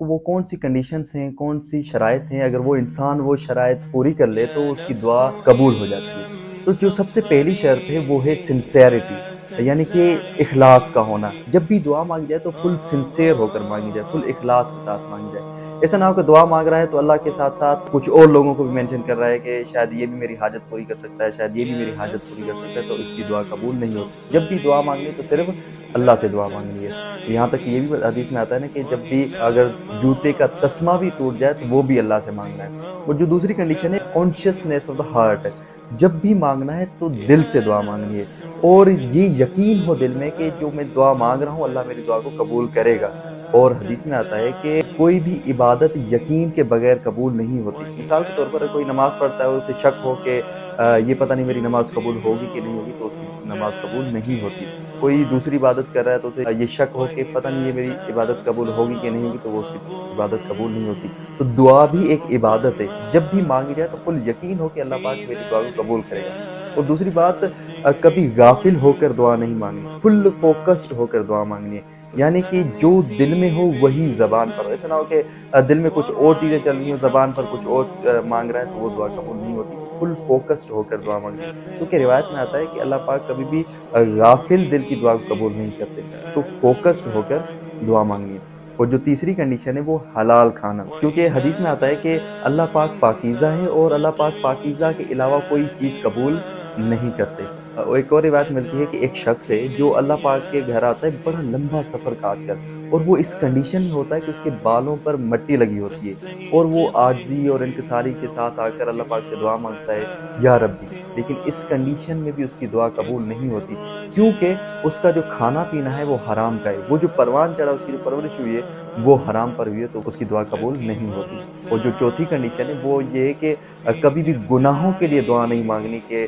وہ کون سی کنڈیشنز ہیں، کون سی شرائط ہیں، اگر وہ انسان وہ شرائط پوری کر لے تو اس کی دعا قبول ہو جاتی ہے۔ تو جو سب سے پہلی شرط ہے وہ ہے سنسیئرٹی، یعنی کہ اخلاص کا ہونا۔ جب بھی دعا مانگی جائے تو فل سنسیئر ہو کر مانگی جائے، فل اخلاص کے ساتھ مانگی جائے۔ ایسا نہ ہو کہ دعا مانگ رہا ہے تو اللہ کے ساتھ ساتھ کچھ اور لوگوں کو بھی مینشن کر رہا ہے کہ شاید یہ بھی میری حاجت پوری کر سکتا ہے، شاید یہ بھی میری حاجت پوری کر سکتا ہے، تو اس کی دعا قبول نہیں ہوتی۔ جب بھی دعا مانگنی ہے تو صرف اللہ سے دعا مانگنی ہے۔ یہاں تک کہ یہ بھی حدیث میں آتا ہے نا کہ جب بھی اگر جوتے کا تسمہ بھی ٹوٹ جائے تو وہ بھی اللہ سے مانگنا ہے۔ اور جو دوسری کنڈیشن ہے کانشیسنیس آف دا ہارٹ، جب بھی مانگنا ہے تو دل سے دعا مانگنی ہے، اور یہ یقین ہو دل میں کہ جو میں دعا مانگ رہا ہوں اللہ میری دعا کو قبول کرے گا۔ اور حدیث میں آتا ہے کہ کوئی بھی عبادت یقین کے بغیر قبول نہیں ہوتی۔ مثال کے طور پر کوئی نماز پڑھتا ہے اور اسے شک ہو کہ یہ پتہ نہیں میری نماز قبول ہوگی کہ نہیں ہوگی، تو اس کی نماز قبول نہیں ہوتی۔ کوئی دوسری عبادت کر رہا ہے تو اسے یہ شک ہو کہ پتہ نہیں یہ میری عبادت قبول ہوگی کہ نہیں ہوگی، تو وہ اس کی عبادت قبول نہیں ہوتی۔ تو دعا بھی ایک عبادت ہے، جب بھی مانگی جائے تو فل یقین ہو کہ اللہ پاک میری دعا کو قبول کرے گا۔ اور دوسری بات، کبھی غافل ہو کر دعا نہیں مانگنی، فل فوکسڈ ہو کر دعا مانگنی ہے۔ یعنی کہ جو دل میں ہو وہی زبان پر ہو۔ ایسا نہ ہو کہ دل میں کچھ اور چیزیں چل رہی ہوں، زبان پر کچھ اور مانگ رہا ہے تو وہ دعا قبول نہیں ہوتی۔ فل فوکسڈ ہو کر دعا مانگنی ہے، کیونکہ روایت میں آتا ہے کہ اللہ پاک کبھی بھی غافل دل کی دعا کو قبول نہیں کرتے۔ تو فوکسڈ ہو کر دعا مانگنی ہے۔ اور جو تیسری کنڈیشن ہے وہ حلال کھانا، کیونکہ حدیث میں آتا ہے کہ اللہ پاک پاکیزہ ہے اور اللہ پاک پاکیزہ کے علاوہ کوئی چیز قبول نہیں کرتے۔ ایک اور روایت ملتی ہے کہ ایک شخص ہے جو اللہ پاک کے گھر آتا ہے بڑا لمبا سفر کاٹ کر، اور وہ اس کنڈیشن میں ہوتا ہے کہ اس کے بالوں پر مٹی لگی ہوتی ہے، اور وہ عاجزی اور انکساری کے ساتھ آ کر اللہ پاک سے دعا مانگتا ہے یا ربی، لیکن اس کنڈیشن میں بھی اس کی دعا قبول نہیں ہوتی، کیونکہ اس کا جو کھانا پینا ہے وہ حرام کا ہے، وہ جو پروان چڑھا، اس کی جو پرورش ہوئی ہے وہ حرام پر ہوئی ہے، تو اس کی دعا قبول نہیں ہوتی۔ اور جو چوتھی کنڈیشن ہے وہ یہ ہے کہ کبھی بھی گناہوں کے لیے دعا نہیں مانگنی، کہ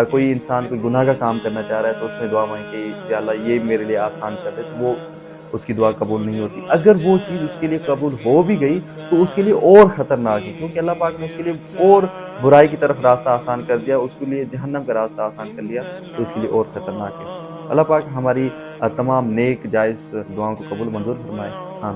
کوئی انسان کوئی گناہ کا کام کرنا چاہ رہا ہے تو اس میں دعا مانگے کہ یا اللہ یہ میرے لیے آسان کر دے، تو وہ اس کی دعا قبول نہیں ہوتی۔ اگر وہ چیز اس کے لیے قبول ہو بھی گئی تو اس کے لیے اور خطرناک ہے، کیونکہ اللہ پاک نے اس کے لیے اور برائی کی طرف راستہ آسان کر دیا، اس کے لیے جہنم کا راستہ آسان کر لیا، تو اس کے لیے اور خطرناک ہے۔ اللہ پاک ہماری تمام نیک جائز دعاؤں کو قبول منظور فرمائے۔ آمین۔